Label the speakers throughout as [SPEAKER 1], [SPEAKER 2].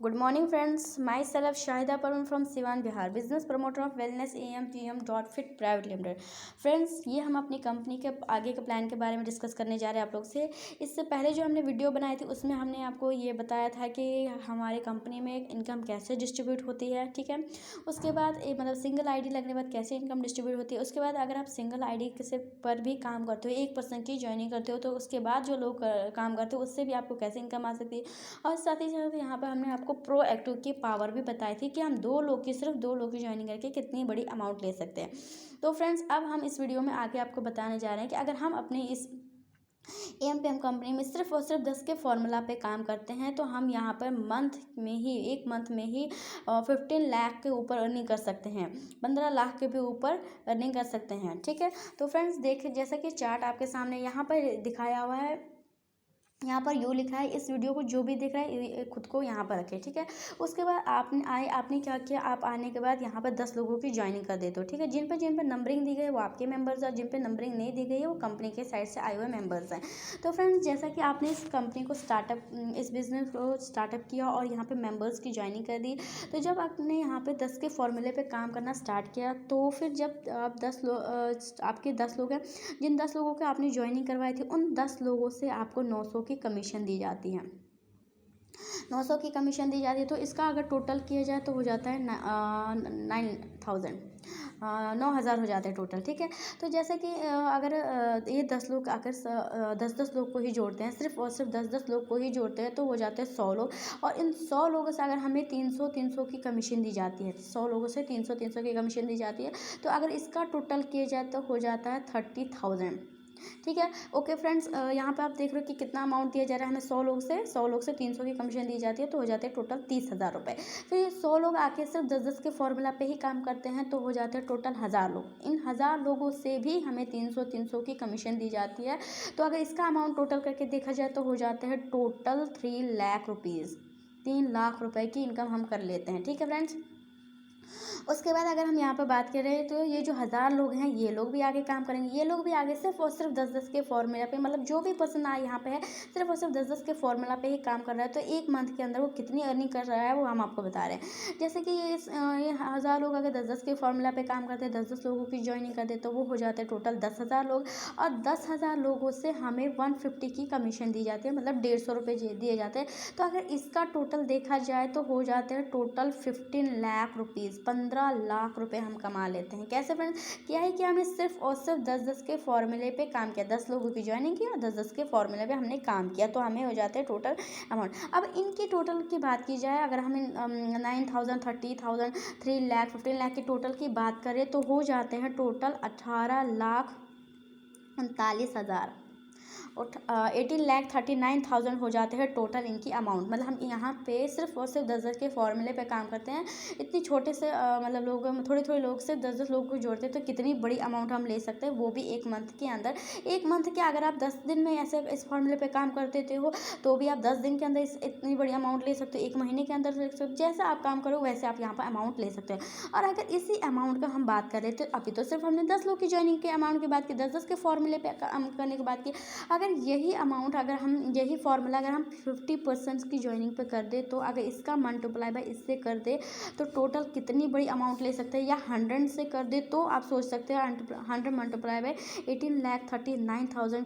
[SPEAKER 1] Good morning, friends. Myself Shahida Parvin from Siwan, Bihar, business promoter of Wellness AM/PM.Fit Private Limited. Friends, ये हम अपनी company के आगे के प्लान के बारे में डिस्कस करने जा रहे हैं आप लोग से। इससे पहले जो हमने वीडियो बनाई थी उसमें हमने आपको ये बताया था कि हमारे कंपनी में इनकम कैसे डिस्ट्रीब्यूट होती है, ठीक है। उसके बाद मतलब सिंगल आईडी लगने के बाद कैसे इनकम डिस्ट्रीब्यूट होती है। उसके बाद अगर आप सिंगल आईडी से पर भी काम करते हो, 1% की ज्वाइनिंग करते हो, तो उसके बाद जो लोग काम करते हो उससे भी आपको कैसे इनकम आ सकती है। और साथ ही साथ यहाँ पर हमने आपको प्रोएक्टिव की पावर भी बताई थी कि हम सिर्फ दो लोग की ज्वाइनिंग करके कितनी बड़ी अमाउंट ले सकते हैं। तो फ्रेंड्स, अब हम इस वीडियो में आगे आपको बताने जा रहे हैं कि अगर हम अपने इस AM/PM कंपनी में सिर्फ और सिर्फ 10 के फॉर्मूला पे काम करते हैं तो हम यहाँ पर एक मंथ में ही 15 लाख के ऊपर अर्निंग कर सकते हैं, 15 लाख के भी ऊपर अर्निंग कर सकते हैं, ठीक है। तो फ्रेंड्स देखिए, जैसा कि चार्ट आपके सामने यहाँ पर दिखाया हुआ है, यहाँ पर यू लिखा है। इस वीडियो को जो भी देख रहा है खुद को यहाँ पर रखे, ठीक है। उसके बाद आपने क्या किया, आप आने के बाद यहाँ पर 10 लोगों की ज्वाइनिंग कर देते हो, ठीक है। जिन पर नंबरिंग दी गई है वो आपके मेंबर्स हैं, जिन पर नंबरिंग नहीं दी गई है वो कंपनी के साइड से आए हुए मेंबर्स हैं। तो फ्रेंड्स, जैसा कि आपने इस कंपनी को इस बिजनेस को स्टार्टअप किया और यहाँ पर मेम्बर्स की ज्वाइनिंग कर दी, तो जब आपने यहाँ पर 10 के फॉर्मूले पर काम करना स्टार्ट किया, तो फिर जब आप आपके 10 लोग हैं, जिन 10 लोगों के आपने ज्वाइनिंग करवाई थी, उन 10 लोगों से आपको 900 की कमीशन दी जाती है। 900 की कमीशन दी जाती है। तो इसका अगर टोटल किया जाए तो हो जाता है 9,000 हो जाते हैं टोटल, ठीक है। तो जैसे कि अगर ये 10 लोग अगर 10-10 लोग को ही जोड़ते हैं, सिर्फ और सिर्फ 10-10 लोग को ही जोड़ते हैं, तो हो जाते हैं 100 लोग। और इन 100 लोगों से अगर हमें 300-300 की कमीशन दी जाती है, 100 लोगों से 300-300 की कमीशन दी जाती है, तो अगर इसका टोटल किया जाए तो हो जाता है 30,000, ठीक है। ओके फ्रेंड्स, यहाँ पे आप देख रहे हो कि कितना अमाउंट दिया जा रहा है हमें। 100 लोग से 300 की कमीशन दी जाती है, तो हो जाते हैं टोटल 30,000 रुपये। फिर ये 100 लोग आके सिर्फ 10-10 के फॉर्मूला पे ही काम करते हैं, तो हो जाते हैं टोटल 1000 लोग। इन 1000 लोगों से भी हमें 300-300 की कमीशन दी जाती है। तो अगर इसका अमाउंट टोटल करके देखा जाए तो हो जाते हैं टोटल 3 लाख रुपीज़, 3 लाख रुपए की इनकम हम कर लेते हैं, ठीक है फ्रेंड्स। उसके बाद अगर हम यहाँ पर बात करें तो ये जो 1000 लोग हैं, ये लोग भी आगे काम करेंगे। ये लोग भी आगे सिर्फ और सिर्फ 10-10 के फॉर्मूला पे, मतलब जो भी पर्सन यहाँ पे है सिर्फ और सिर्फ 10-10 के फॉर्मूला पे ही काम कर रहा है। तो एक मंथ के अंदर वो कितनी अर्निंग कर रहा है वो हम आपको बता रहे हैं। जैसे कि ये 1000 लोग अगर 10-10 के फॉर्मूला पे काम करते हैं, 10-10 लोगों की ज्वाइनिंग करते, तो वो हो जाते हैं टोटल 10,000 लोग। और 10,000 लोगों से हमें 150 की कमीशन दी जाती है, मतलब 150 रुपये दिए जाते हैं। तो अगर इसका टोटल देखा जाए तो हो जाते हैं टोटल 15 लाख रुपीज़, 15 लाख रुपए हम कमा लेते हैं। कैसे फ्रेंड्स, क्या है कि हमने सिर्फ और सिर्फ 10-10 के फॉर्मूले पे काम किया, 10 लोगों की ज्वाइनिंग की और 10-10 के फॉर्मूले पे हमने काम किया, तो हमें हो जाते हैं टोटल अमाउंट। अब इनकी टोटल की बात की जाए, अगर हमें 9,000, 30,000, 3 लाख, 15 लाख की टोटल की बात करें, तो हो जाते हैं टोटल 18,39,000 और 18,39,000 हो जाते हैं टोटल इनकी अमाउंट। मतलब हम यहाँ पे सिर्फ और सिर्फ 10-10 के फॉर्मूले पे काम करते हैं। इतनी छोटे से मतलब लोग, थोड़े लोग से 10-10 लोगों को जोड़ते हैं, तो कितनी बड़ी अमाउंट हम ले सकते हैं, वो भी एक मंथ के अंदर। एक मंथ के अगर आप 10 दिन में ऐसे इस फॉर्मूले पे काम करते हो, तो भी आप 10 दिन के अंदर इतनी बड़ी अमाउंट ले सकते हो। एक महीने के अंदर ले सकते हो, जैसा आप काम करो वैसे आप यहाँ पर अमाउंट ले सकते हो। और अगर इसी अमाउंट का हम बात करें, तो अभी तो सिर्फ हमने 10 लोग की ज्वाइनिंग के अमाउंट की बात की, 10-10 के फॉर्मूले पे काम करने की बात की। अगर यही फार्मूला अगर हम 50% की ज्वाइनिंग पे कर दे, तो अगर इसका मल्टीप्लाई बाय इससे कर दे, तो टोटल कितनी बड़ी अमाउंट ले सकते हैं। या 100 से कर दे तो आप सोच सकते हैं 100 मल्टीप्लाई बाय 18,39,000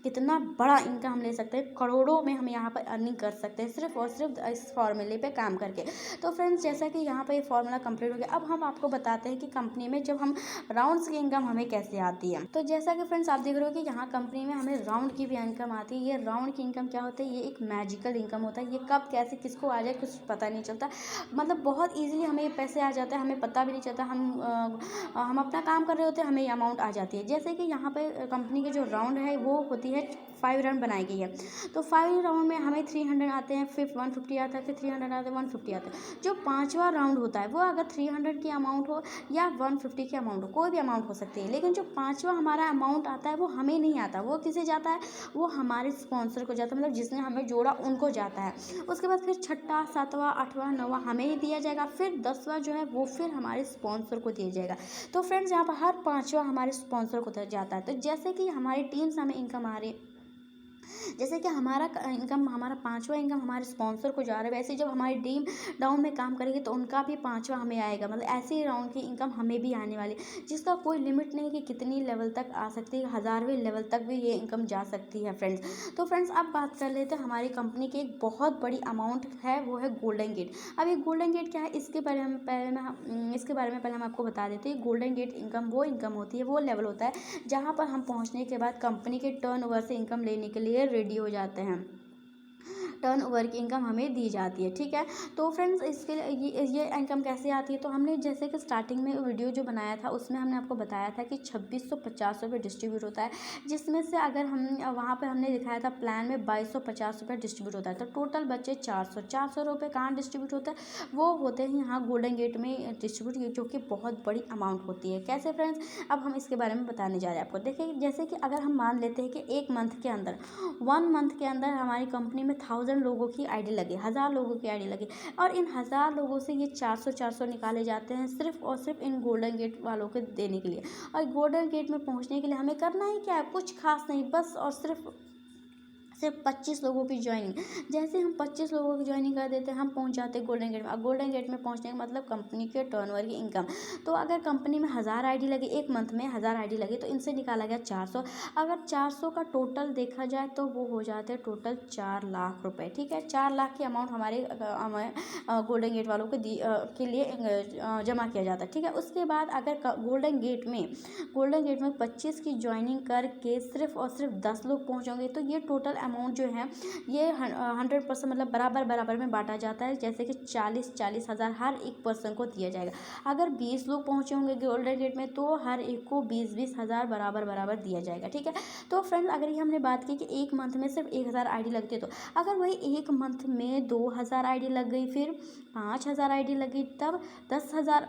[SPEAKER 1] कितना बड़ा इनकम हम ले सकते हैं। करोड़ों में हम यहाँ पर अर्निंग कर सकते हैं सिर्फ और सिर्फ इस फॉर्मूले पे काम करके। तो फ्रेंड्स, जैसा कि यहाँ पर ये फार्मूला कंप्लीट हो गया, अब हम आपको बताते हैं कि कंपनी में जब हम राउंड्स की इनकम हमें कैसे आती है। तो जैसा कि फ्रेंड्स आप देख रहे हो कि यहाँ कंपनी में हमें राउंड की भी इनकम आती है। ये राउंड की इनकम क्या होता है, ये एक मैजिकल इनकम होता है। ये कब कैसे किसको आ जाए कुछ पता नहीं चलता, मतलब बहुत ईजिली हमें ये पैसे आ जाते हैं, हमें पता भी नहीं चलता। हम अपना काम कर रहे होते हैं, हमें ये अमाउंट आ जाती है। जैसे कि यहाँ पे कंपनी की जो राउंड है वो होती है 5 राउंड बनाई गई है। तो 5 राउंड में हमें 300 आते हैं, फिर 150 आता है, फिर 300 आते हैं, 150 आता है। जो 5वां राउंड होता है वो अगर 300 की अमाउंट हो या 150 की अमाउंट हो, कोई भी अमाउंट हो सकती है, लेकिन जो 5वां हमारा अमाउंट आता है वो हमें नहीं आता। वो किसे जाता है, वो हमारे स्पॉन्सर को जाता है, मतलब जिसने हमें जोड़ा उनको जाता है। उसके बाद फिर 6वां, 7वां, 8वां, 9वां हमें ही दिया जाएगा, फिर 10वां जो है वो फिर हमारे स्पॉन्सर को दिया जाएगा। तो फ्रेंड्स, यहाँ पर हर 5वां हमारे स्पॉन्सर को जाता है। तो जैसे कि हमारी टीम से हमें इनकम आ रही है, जैसे कि हमारा इनकम, हमारा पाँचवा इनकम हमारे स्पॉन्सर को जा रहा है, वैसे जब हमारी टीम डाउन में काम करेगी तो उनका भी पाँचवा हमें आएगा। मतलब ऐसे ही राउंड की इनकम हमें भी आने वाली, जिसका कोई लिमिट नहीं कि कितनी लेवल तक आ सकती है, 1000वें लेवल तक भी ये इनकम जा सकती है फ्रेंड्स। तो फ्रेंड्स अब बात कर लेते हैं हमारी कंपनी की एक बहुत बड़ी अमाउंट है, वो है गोल्डन गेट। अब ये गोल्डन गेट क्या है, इसके बारे में पहले हम आपको बता देते हैं। गोल्डन गेट इनकम वो इनकम होती है, वो लेवल होता है जहाँ पर हम पहुँचने के बाद कंपनी के टर्नओवर से इनकम लेने के लिए रेडी हो जाते हैं। टर्नओवर की इनकम हमें दी जाती है, ठीक है। तो फ्रेंड्स इसके लिए ये इनकम कैसे आती है, तो हमने जैसे कि स्टार्टिंग में वीडियो जो बनाया था उसमें हमने आपको बताया था कि 2650 रुपये डिस्ट्रीब्यूट होता है, जिसमें से अगर हम वहाँ पे हमने दिखाया था प्लान में 2250 रुपये डिस्ट्रीब्यूट होता है, तो टोटल बचे 400 रुपये कहाँ डिस्ट्रीब्यूट होता है, वो होते हैं यहाँ गोल्डन गेट में डिस्ट्रीब्यूट, जो कि बहुत बड़ी अमाउंट होती है। कैसे फ्रेंड्स, अब हम इसके बारे में बताने जा रहे हैं आपको। देखिए जैसे कि अगर हम मान लेते हैं कि एक मंथ के अंदर, 1 मंथ के अंदर हमारी कंपनी में 1000 लोगों की आईडी लगी, 1000 लोगों की आईडी लगी, और इन 1000 लोगों से ये 400 निकाले जाते हैं सिर्फ और सिर्फ इन गोल्डन गेट वालों को देने के लिए। और गोल्डन गेट में पहुंचने के लिए हमें करना ही क्या है, कुछ खास नहीं, बस और सिर्फ 25 लोगों की ज्वाइनिंग। जैसे हम 25 लोगों की ज्वाइनिंग कर देते हैं, हम पहुंच जाते हैं गोल्डन गेट में। और गोल्डन गेट में पहुंचने का मतलब कंपनी के टर्नओवर की इनकम। तो अगर कंपनी में 1000 आईडी लगी, एक मंथ में 1000 आईडी लगी, तो इनसे निकाला गया 400। अगर 400 का टोटल देखा जाए तो वो हो जाते हैं टोटल 4 लाख रुपए, ठीक है। 4 लाख की अमाउंट हमारे गोल्डन गेट वालों के लिए जमा किया जाता है, ठीक है। उसके बाद अगर गोल्डन गेट में 25 की ज्वाइनिंग करके सिर्फ और सिर्फ 10 लोग पहुँचेंगे, तो ये टोटल अमाउंट जो है ये 100% मतलब बराबर में बांटा जाता है। जैसे कि 40 हज़ार हर एक पर्सन को दिया जाएगा। अगर 20 लोग पहुंचे होंगे गोल्डन गेट में, तो हर एक को 20 हज़ार बराबर दिया जाएगा, ठीक है। तो फ्रेंड्स अगर ये हमने बात की कि एक मंथ में सिर्फ 1000 आईडी लगती है, तो अगर वही एक मंथ में 2000 आईडी लग गई, फिर 5000 आईडी लगी, तब 10,000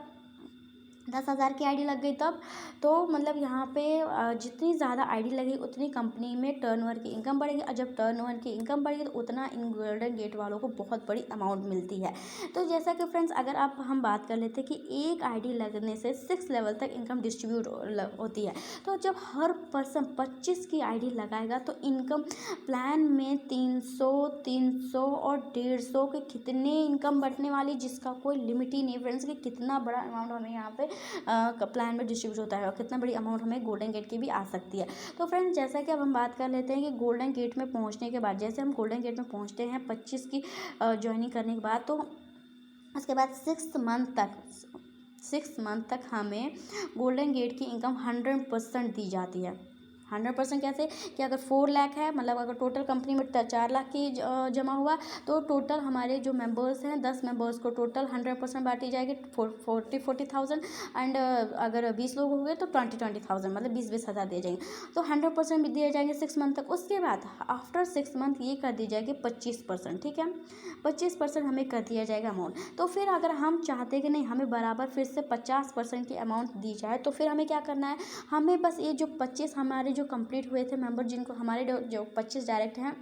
[SPEAKER 1] की आईडी लग गई, तब तो मतलब यहाँ पे जितनी ज़्यादा आईडी लगी उतनी कंपनी में टर्नओवर की इनकम बढ़ेगी, और जब टर्नओवर की इनकम बढ़ेगी तो उतना इन गोल्डन गेट वालों को बहुत बड़ी अमाउंट मिलती है। तो जैसा कि फ्रेंड्स अगर आप हम बात कर लेते हैं कि एक आईडी लगने से 6 लेवल तक इनकम डिस्ट्रीब्यूट होती है। तो जब हर पर्सन 25 की आईडी लगाएगा तो इनकम प्लान में 300 और 150 के कितने इनकम बढ़ने वाली, जिसका कोई लिमिट ही नहीं फ्रेंड्स कि कितना बड़ा अमाउंट हमें यहाँ पे प्लान में डिस्ट्रीब्यूट होता है, और कितना बड़ी अमाउंट हमें गोल्डन गेट की भी आ सकती है। तो फ्रेंड्स जैसा कि अब हम बात कर लेते हैं कि गोल्डन गेट में पहुंचने के बाद, जैसे हम गोल्डन गेट में पहुंचते हैं 25 की ज्वाइनिंग करने के बाद, तो उसके बाद 6 मंथ तक हमें गोल्डन गेट की इनकम 100% दी जाती है। 100% कैसे कि अगर 4 लाख है, मतलब अगर टोटल कंपनी में 4 लाख की जमा हुआ, तो टोटल हमारे जो मेंबर्स हैं 10 मेंबर्स को टोटल 100% बांटी जाएगी 40,000। एंड अगर 20 लोग हो गए तो 20,000 मतलब 20 हज़ार दिए जाएंगे। तो 100% भी दिए जाएंगे 6 मंथ तक। उसके बाद आफ्टर 6 मंथ ये कर दी जाएगी 25%, ठीक है। 25% हमें कर दिया जाएगा अमाउंट। तो फिर अगर हम चाहते कि नहीं हमें बराबर फिर से 50% की अमाउंट दी जाए, तो फिर हमें क्या करना है, हमें बस ये जो 25 हमारे जो कंप्लीट हुए थे मेंबर, जिनको हमारे जो 25 डायरेक्ट हैं,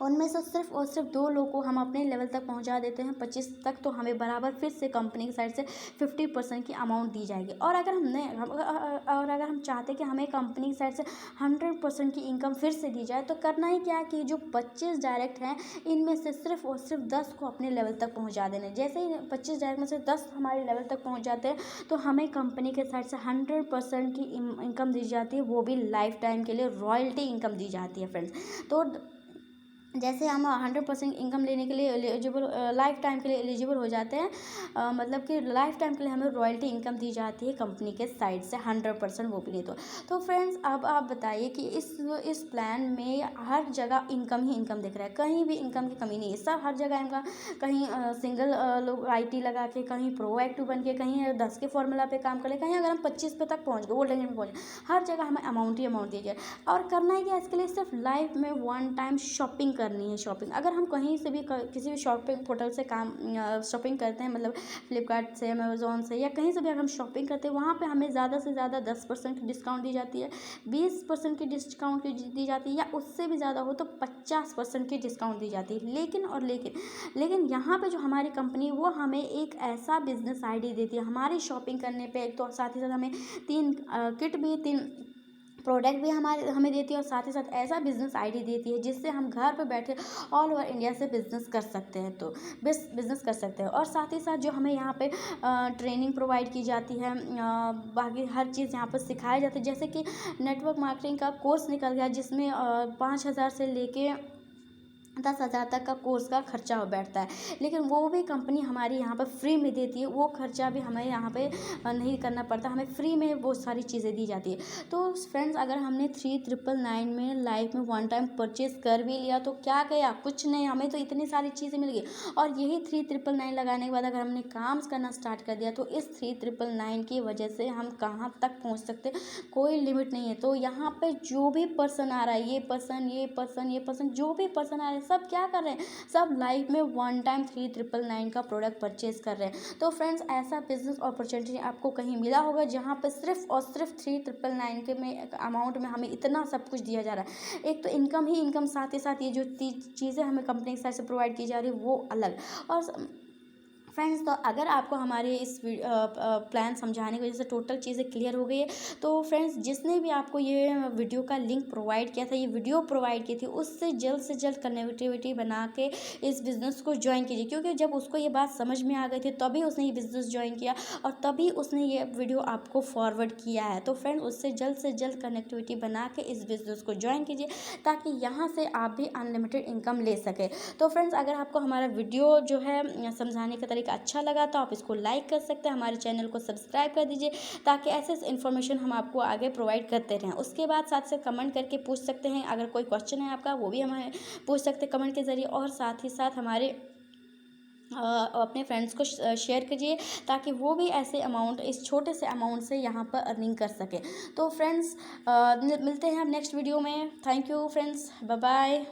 [SPEAKER 1] उनमें से सिर्फ और सिर्फ 2 लोग को हम अपने लेवल तक पहुंचा देते हैं 25 तक, तो हमें बराबर फिर से कंपनी की साइड से 50% की अमाउंट दी जाएगी। और अगर हम चाहते कि हमें कंपनी की साइड से 100% की इनकम फिर से दी जाए, तो करना ही क्या है कि जो 25 डायरेक्ट हैं, इनमें से सिर्फ और सिर्फ 10 को अपने लेवल तक पहुँचा देने। जैसे ही 25 डायरेक्ट में से 10 हमारे लेवल तक पहुँच जाते हैं, तो हमें कंपनी के साइड से 100% की इनकम दी जाती है, वो भी लाइफ टाइम के लिए रॉयल्टी इनकम दी जाती है फ्रेंड्स। तो जैसे हम 100% इनकम लेने के लिए एलिजिबल, लाइफ टाइम के लिए एलिजिबल हो जाते हैं, मतलब कि लाइफ टाइम के लिए हमें रॉयल्टी इनकम दी जाती है कंपनी के साइड से 100%, वो भी नहीं। तो फ्रेंड्स अब आप बताइए कि इस प्लान में हर जगह इनकम ही इनकम दिख रहा है, कहीं भी इनकम की कमी नहीं है। सब हर जगह इनकम, कहीं सिंगल लोग IT लगा के, कहीं प्रोएक्टिव बन के, कहीं 10 के फॉर्मूला पे काम कर ले, कहीं अगर हम 25 पे तक पहुँच गए, गोल्डन गेट में पहुँच, हर जगह हमें अमाउंट ही अमाउंट दी जाए। और करना है कि इसके लिए सिर्फ लाइफ में 1 टाइम शॉपिंग करनी है। शॉपिंग अगर हम कहीं से भी किसी भी शॉपिंग पोर्टल से शॉपिंग करते हैं, मतलब फ्लिपकार्ट से, अमेज़ॉन से, या कहीं से भी अगर हम शॉपिंग करते हैं, वहाँ पे हमें ज़्यादा से ज़्यादा 10% की डिस्काउंट दी जाती है, 20% की डिस्काउंट दी जाती है, या उससे भी ज़्यादा हो तो 50% की डिस्काउंट दी जाती है। लेकिन यहाँ पे जो हमारी कंपनी, वो हमें एक ऐसा बिजनेस आइडिया देती है हमारी शॉपिंग करने पे। एक तो साथ ही साथ हमें 3 किट भी, 3 प्रोडक्ट भी हमें देती है और साथ ही साथ ऐसा बिज़नेस आईडी देती है जिससे हम घर पे बैठे ऑल ओवर इंडिया से बिज़नेस कर सकते हैं, तो बिज़नेस कर सकते हैं। और साथ ही साथ जो हमें यहाँ पे ट्रेनिंग प्रोवाइड की जाती है, बाकी हर चीज़ यहाँ पर सिखाया जाता है। जैसे कि नेटवर्क मार्केटिंग का कोर्स निकल गया जिसमें 5,000 से लेके 10,000 तक का कोर्स का खर्चा बैठता है, लेकिन वो भी कंपनी हमारी यहाँ पर फ्री में देती है। वो खर्चा भी हमें यहाँ पे नहीं करना पड़ता, हमें फ्री में वो सारी चीज़ें दी जाती है। तो फ्रेंड्स, अगर हमने 3999 में लाइफ में वन टाइम परचेज कर भी लिया तो क्या गया, कुछ नहीं, हमें तो इतनी सारी चीज़ें मिल गई। और यही 3999 लगाने के बाद अगर हमने काम करना स्टार्ट कर दिया तो इस 3999 की वजह से हम कहाँ तक पहुँच सकते, कोई लिमिट नहीं है। तो यहाँ पे जो भी पर्सन आ रहा है, ये पर्सन जो भी पर्सन आ रहा है, सब क्या कर रहे हैं, सब लाइफ में वन टाइम 3999 का प्रोडक्ट परचेज कर रहे हैं। तो फ्रेंड्स, ऐसा बिजनेस अपॉर्चुनिटी आपको कहीं मिला होगा जहाँ पर सिर्फ और सिर्फ 3999 के में अमाउंट में हमें इतना सब कुछ दिया जा रहा है। एक तो इनकम ही इनकम, साथ ही साथ ये जो चीज़ें हमें कंपनी की साइड से प्रोवाइड की जा रही है वो अलग। और फ्रेंड्स, तो अगर आपको हमारे इस प्लान समझाने की वजह से टोटल चीज़ें क्लियर हो गई है, तो फ्रेंड्स, जिसने भी आपको ये वीडियो का लिंक प्रोवाइड किया था, ये वीडियो प्रोवाइड की थी, उससे जल्द से जल्द कनेक्टिविटी बना के इस बिज़नेस को ज्वाइन कीजिए। क्योंकि जब उसको ये बात समझ में आ गई थी तभी उसने ये बिज़नेस ज्वाइन किया और तभी उसने ये वीडियो आपको फॉरवर्ड किया है। तो फ्रेंड्स, उससे जल्द कनेक्टिविटी बना के इस बिज़नेस को ज्वाइन कीजिए ताकि यहाँ से आप भी अनलिमिटेड इनकम ले सके। तो फ्रेंड्स, अगर आपको हमारा वीडियो जो है समझाने का तरीका अच्छा लगा तो आप इसको लाइक कर सकते हैं, हमारे चैनल को सब्सक्राइब कर दीजिए ताकि ऐसे इन्फॉर्मेशन हम आपको आगे प्रोवाइड करते रहें। उसके बाद साथ से कमेंट करके पूछ सकते हैं, अगर कोई क्वेश्चन है आपका वो भी हमें पूछ सकते हैं कमेंट के ज़रिए। और साथ ही साथ हमारे अपने फ्रेंड्स को शेयर कीजिए ताकि वो भी ऐसे अमाउंट, इस छोटे से अमाउंट से यहाँ पर अर्निंग कर सके। तो फ्रेंड्स, मिलते हैं हम नेक्स्ट वीडियो में। Thank you friends, bye bye.